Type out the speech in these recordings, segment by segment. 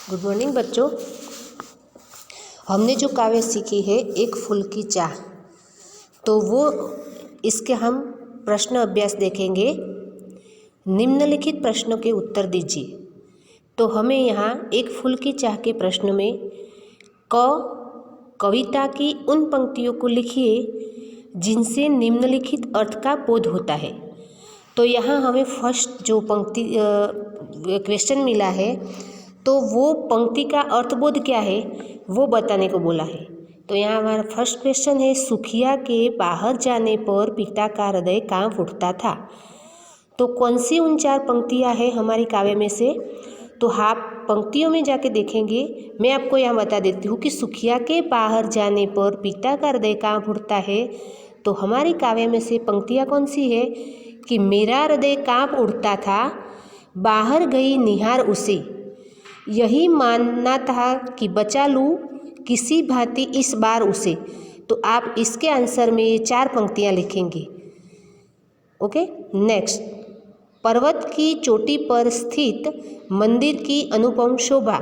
Good morning बच्चों। हमने जो काव्य सीखी है एक फूल की चाह, तो वो इसके हम प्रश्न अभ्यास देखेंगे। निम्नलिखित प्रश्नों के उत्तर दीजिए। तो हमें यहाँ एक फूल की चाह के प्रश्न में कविता की उन पंक्तियों को लिखिए जिनसे निम्नलिखित अर्थ का बोध होता है। तो यहाँ हमें फर्स्ट जो पंक्ति क्वेश्चन मिला है, तो वो पंक्ति का अर्थबोध क्या है वो बताने को बोला है। तो यहाँ हमारा फर्स्ट क्वेश्चन है, सुखिया के बाहर जाने पर पिता का हृदय कांप उठता था। तो कौन सी उन चार पंक्तियाँ हैं हमारी काव्य में से? तो आप पंक्तियों में जाके देखेंगे। मैं आपको यहाँ बता देती हूँ कि सुखिया के बाहर जाने पर पिता का हृदय कांप उठता है। तो हमारी काव्य में से पंक्तियाँ कौन सी है कि मेरा हृदय कांप उठता था, बाहर गई निहार उसे, यही मानना था कि बचा लूँ किसी भांति इस बार उसे। तो आप इसके आंसर में ये चार पंक्तियाँ लिखेंगे। ओके, नेक्स्ट, पर्वत की चोटी पर स्थित मंदिर की अनुपम शोभा।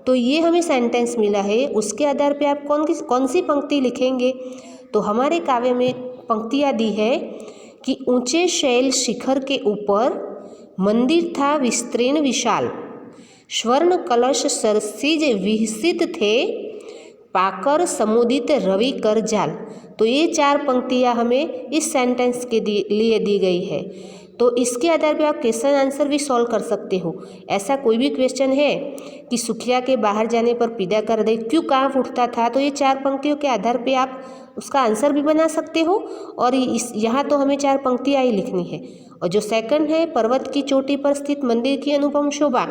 तो ये हमें सेंटेंस मिला है, उसके आधार पे आप कौन सी पंक्ति लिखेंगे? तो हमारे काव्य में पंक्तियाँ दी है कि ऊंचे शैल शिखर के ऊपर मंदिर था विस्तीर्ण विशाल, स्वर्ण कलश सरसिज विहसित थे, पाकर समुदित रवि कर जाल। तो ये चार पंक्तियाँ हमें इस सेंटेंस के लिए दी गई है। तो इसके आधार पर आप क्वेश्चन आंसर भी सॉल्व कर सकते हो। ऐसा कोई भी क्वेश्चन है कि सुखिया के बाहर जाने पर पिता का हृदय क्यों कांप उठता था, तो ये चार पंक्तियों के आधार पे आप उसका आंसर भी बना सकते हो। और यहाँ तो हमें चार पंक्तियाँ ही लिखनी है। और जो सेकंड है, पर्वत की चोटी पर स्थित मंदिर की अनुपम शोभा,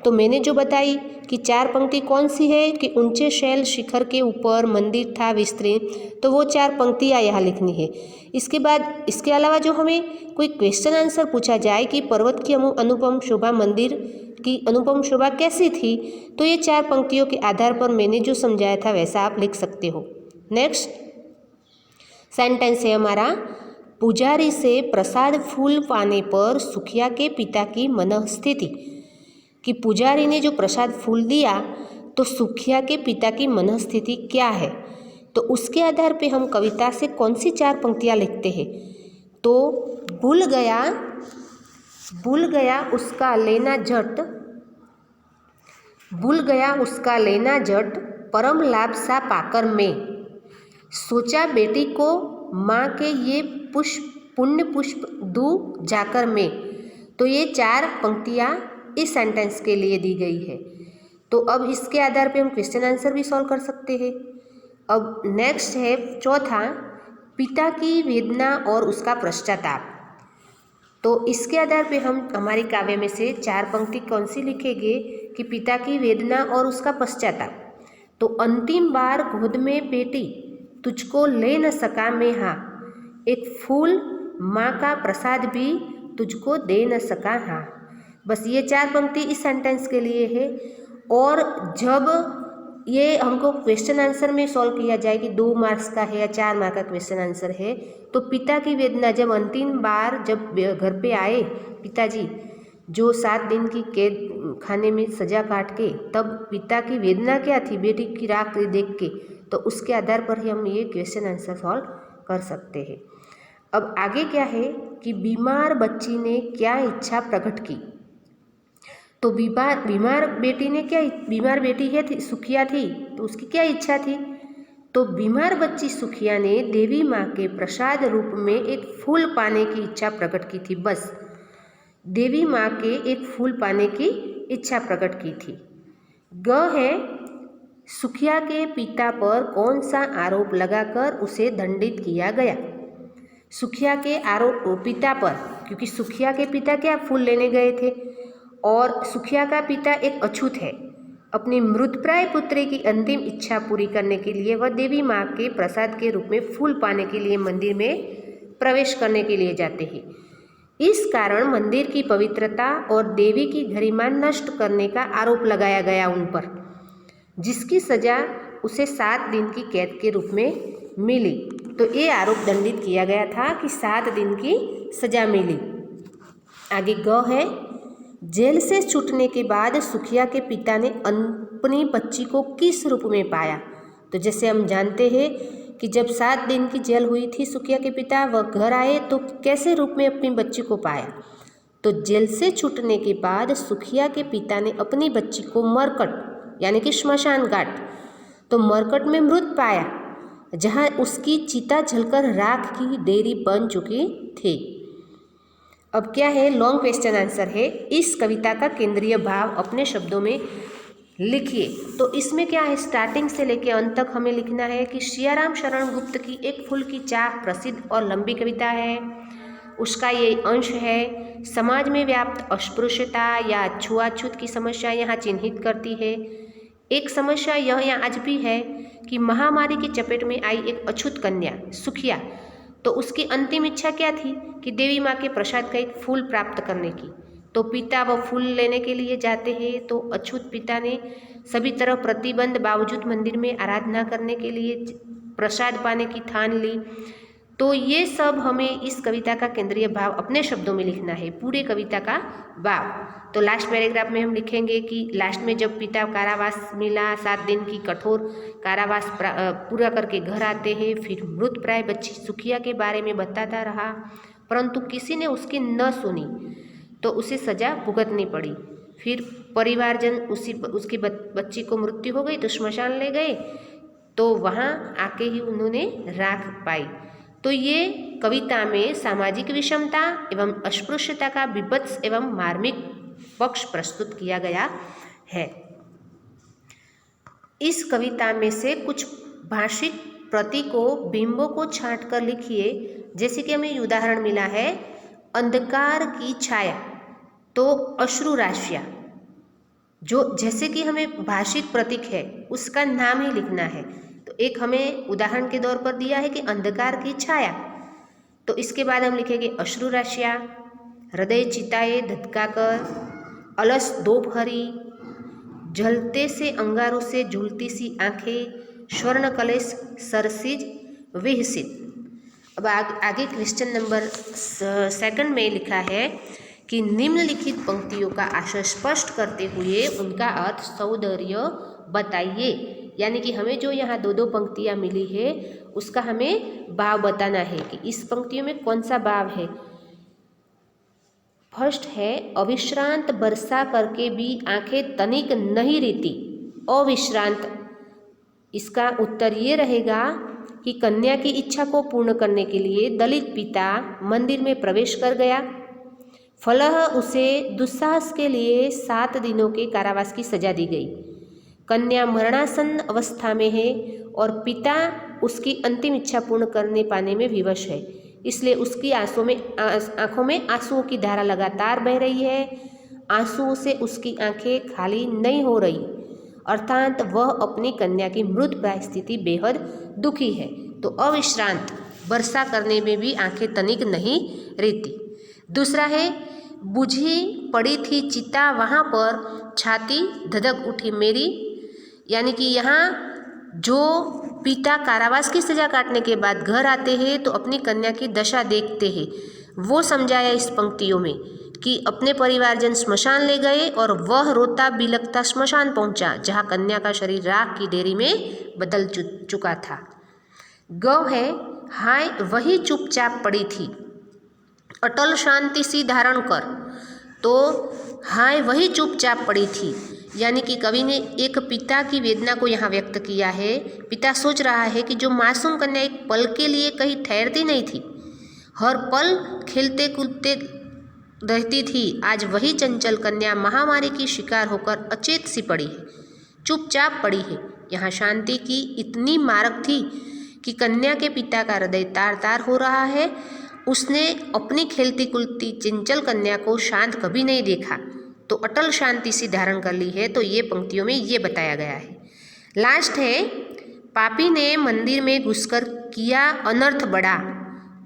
तो मैंने जो बताई कि चार पंक्ति कौन सी है कि ऊंचे शैल शिखर के ऊपर मंदिर था विस्तीर्ण, तो वो चार पंक्तियाँ यहाँ लिखनी है। इसके बाद इसके अलावा जो हमें कोई क्वेश्चन आंसर पूछा जाए कि पर्वत की अनुपम शोभा, मंदिर की अनुपम शोभा कैसी थी, तो ये चार पंक्तियों के आधार पर मैंने जो समझाया था वैसा आप लिख सकते हो। नेक्स्ट सेंटेंस है हमारा, पुजारी से प्रसाद फूल पाने पर सुखिया के पिता की मनःस्थिति। कि पुजारी ने जो प्रसाद फूल दिया तो सुखिया के पिता की मनःस्थिति क्या है, तो उसके आधार पे हम कविता से कौन सी चार पंक्तियाँ लिखते हैं। तो भूल गया उसका लेना झट, भूल गया उसका लेना झट, परम लाभ सा पाकर में, सोचा बेटी को माँ के ये पुण्य पुष्प दूँ जाकर में। तो ये चार पंक्तियाँ इस सेंटेंस के लिए दी गई है। तो अब इसके आधार पे हम क्वेश्चन आंसर भी सॉल्व कर सकते हैं। अब नेक्स्ट है चौथा, पिता की वेदना और उसका पश्चाताप। तो इसके आधार पे हम हमारी काव्य में से चार पंक्ति कौन सी लिखेंगे कि पिता की वेदना और उसका पश्चाताप। तो अंतिम बार गोद में बेटी तुझको ले न सका मैं, हाँ, एक फूल माँ का प्रसाद भी तुझको दे न सका, हाँ। बस ये चार पंक्ति इस सेंटेंस के लिए है। और जब ये हमको क्वेश्चन आंसर में सॉल्व किया जाए कि 2 मार्क्स का है या 4 मार्क का क्वेश्चन आंसर है, तो पिता की वेदना, जब अंतिम बार जब घर पे आए पिताजी, जो 7 दिन की कैद खाने में सजा काट के, तब पिता की वेदना क्या थी बेटी की राख देख के, तो उसके आधार पर ही हम ये क्वेश्चन आंसर सॉल्व कर सकते हैं। अब आगे क्या है कि बीमार बच्ची ने क्या इच्छा प्रकट की। तो बीमार बेटी ने क्या, बीमार बेटी है थी, सुखिया थी, तो उसकी क्या इच्छा थी। तो बीमार बच्ची सुखिया ने देवी माँ के प्रसाद रूप में एक फूल पाने की इच्छा प्रकट की थी। बस देवी माँ के एक फूल पाने की इच्छा प्रकट की थी। ग है, सुखिया के पिता पर कौन सा आरोप लगाकर उसे दंडित किया गया। सुखिया के पिता पर, क्योंकि सुखिया के पिता क्या फूल लेने गए थे, और सुखिया का पिता एक अछूत है। अपनी मृतप्राय पुत्री की अंतिम इच्छा पूरी करने के लिए वह देवी माँ के प्रसाद के रूप में फूल पाने के लिए मंदिर में प्रवेश करने के लिए जाते हैं। इस कारण मंदिर की पवित्रता और देवी की गरिमा नष्ट करने का आरोप लगाया गया उन पर, जिसकी सजा उसे 7 दिन की कैद के रूप में मिली। तो ये आरोप दंडित किया गया था कि 7 दिन की सजा मिली। आगे ग है, जेल से छूटने के बाद सुखिया के पिता ने अपनी बच्ची को किस रूप में पाया? तो जैसे हम जानते हैं कि जब 7 दिन की जेल हुई थी सुखिया के पिता, वह घर आए तो कैसे रूप में अपनी बच्ची को पाया? तो जेल से छूटने के बाद सुखिया के पिता ने अपनी बच्ची को मरकट यानी कि श्मशान घाट, तो मरकट में मृत पाया, जहां उसकी चिता जलकर राख की डेरी बन चुकी थी। अब क्या है, लॉन्ग क्वेश्चन आंसर है। इस कविता का केंद्रीय भाव अपने शब्दों में लिखिए। तो इसमें क्या है, स्टार्टिंग से लेकर अंत तक हमें लिखना है कि सियाराम शरण गुप्त की एक फूल की चाह प्रसिद्ध और लंबी कविता है। उसका ये अंश है, समाज में व्याप्त अस्पृश्यता या छुआछूत की समस्या यहाँ चिन्हित करती है। एक समस्या यह यहाँ आज भी है कि महामारी की चपेट में आई एक अछूत कन्या सुखिया, तो उसकी अंतिम इच्छा क्या थी कि देवी माँ के प्रसाद का एक फूल प्राप्त करने की। तो पिता वह फूल लेने के लिए जाते हैं, तो अछूत पिता ने सभी तरह प्रतिबंध बावजूद मंदिर में आराधना करने के लिए प्रसाद पाने की ठान ली। तो ये सब हमें इस कविता का केंद्रीय भाव अपने शब्दों में लिखना है, पूरे कविता का भाव। तो लास्ट पैराग्राफ में हम लिखेंगे कि लास्ट में जब पिता कारावास मिला, 7 दिन की कठोर कारावास पूरा करके घर आते हैं, फिर मृत प्राय बच्ची सुखिया के बारे में बताता रहा, परंतु किसी ने उसकी न सुनी तो उसे सजा भुगतनी पड़ी। फिर परिवारजन उसकी बच्ची को मृत्यु हो गई तो श्मशान ले गए, तो वहाँ आके ही उन्होंने राख पाई। तो ये कविता में सामाजिक विषमता एवं अस्पृश्यता का विभत्स एवं मार्मिक पक्ष प्रस्तुत किया गया है। इस कविता में से कुछ भाषिक प्रतीकों बिंबों को छांट कर लिखिए। जैसे कि हमें उदाहरण मिला है, अंधकार की छाया, तो अश्रु राशियाँ, जो जैसे कि हमें भाषिक प्रतीक है उसका नाम ही लिखना है। तो एक हमें उदाहरण के तौर पर दिया है कि अंधकार की छाया, तो इसके बाद हम लिखेंगे अश्रु राशियाँ, हृदय चिताए धधकाकर, अलस दोपहरी, जलते से अंगारों से झूलती सी आंखें, स्वर्ण कलेश सरसिज विहसित। अब आगे क्वेश्चन नंबर 2 में लिखा है कि निम्नलिखित पंक्तियों का आशय स्पष्ट करते हुए उनका अर्थ सौंदर्य बताइए। यानी कि हमें जो यहाँ 2 पंक्तियाँ मिली है उसका हमें भाव बताना है कि इस पंक्तियों में कौन सा भाव है। फर्स्ट है, अविश्रांत बरसा करके भी आंखें तनिक नहीं रहती। अविश्रांत, इसका उत्तर ये रहेगा कि कन्या की इच्छा को पूर्ण करने के लिए दलित पिता मंदिर में प्रवेश कर गया, फलह उसे दुस्साहस के लिए 7 दिनों के कारावास की सजा दी गई। कन्या मरणासन्न अवस्था में है और पिता उसकी अंतिम इच्छा पूर्ण करने पाने में विवश है, इसलिए उसकी आंखों में आंसुओं की धारा लगातार बह रही है। आंसुओं से उसकी आंखें खाली नहीं हो रही, अर्थात वह अपनी कन्या की मृत प्राय स्थिति बेहद दुखी है। तो अविश्रांत वर्षा करने में भी आंखें तनिक नहीं रहती। दूसरा है, बुझी पड़ी थी चिता वहाँ पर छाती धधक उठी मेरी। यानी कि यहाँ जो पिता कारावास की सजा काटने के बाद घर आते हैं तो अपनी कन्या की दशा देखते हैं, वो समझाया इस पंक्तियों में कि अपने परिवारजन स्मशान ले गए और वह रोता बिलखता स्मशान पहुंचा, जहां कन्या का शरीर राख की डेरी में बदल चुका था। गौ है, हाय वही चुपचाप पड़ी थी अटल शांति सी धारण कर। तो हाय वही चुपचाप पड़ी थी, यानी कि कवि ने एक पिता की वेदना को यहाँ व्यक्त किया है। पिता सोच रहा है कि जो मासूम कन्या एक पल के लिए कहीं ठहरती नहीं थी, हर पल खेलते कूदते रहती थी, आज वही चंचल कन्या महामारी की शिकार होकर अचेत सी पड़ी है, चुपचाप पड़ी है। यहाँ शांति की इतनी मारक थी कि कन्या के पिता का हृदय तार तार हो रहा है। उसने अपनी खेलती कूदती चंचल कन्या को शांत कभी नहीं देखा, तो अटल शांति सी धारण कर ली है। तो ये पंक्तियों में ये बताया गया है। लास्ट है, पापी ने मंदिर में घुसकर किया अनर्थ बड़ा।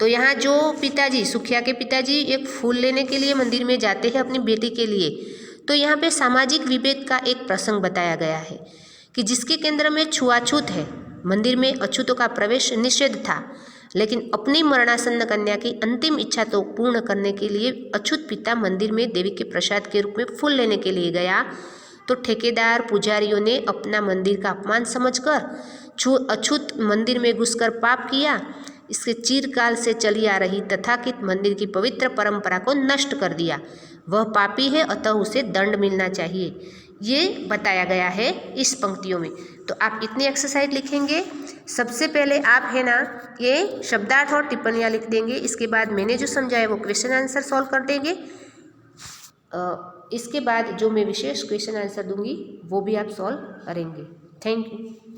तो यहाँ जो पिताजी, सुखिया के पिताजी एक फूल लेने के लिए मंदिर में जाते हैं अपनी बेटी के लिए, तो यहाँ पे सामाजिक विभेद का एक प्रसंग बताया गया है कि जिसके केंद्र में छुआछूत है, मंदिर में अछूतों का प्रवेश निषेध था। लेकिन अपनी मरणासन्न कन्या की अंतिम इच्छा तो पूर्ण करने के लिए अछूत पिता मंदिर में देवी के प्रसाद के रूप में फूल लेने के लिए गया तो ठेकेदार पुजारियों ने अपना मंदिर का अपमान समझकर अछूत मंदिर में घुसकर पाप किया। इसके चिरकाल से चली आ रही तथाकथित मंदिर की पवित्र परंपरा को नष्ट कर दिया। वह पापी है, अतः उसे दंड मिलना चाहिए। ये बताया गया है इस पंक्तियों में। तो आप इतनी एक्सरसाइज लिखेंगे। सबसे पहले आप है ना ये शब्दार्थ और टिप्पणियाँ लिख देंगे। इसके बाद मैंने जो समझाया वो क्वेश्चन आंसर सॉल्व कर देंगे। इसके बाद जो मैं विशेष क्वेश्चन आंसर दूंगी वो भी आप सॉल्व करेंगे। Thank you.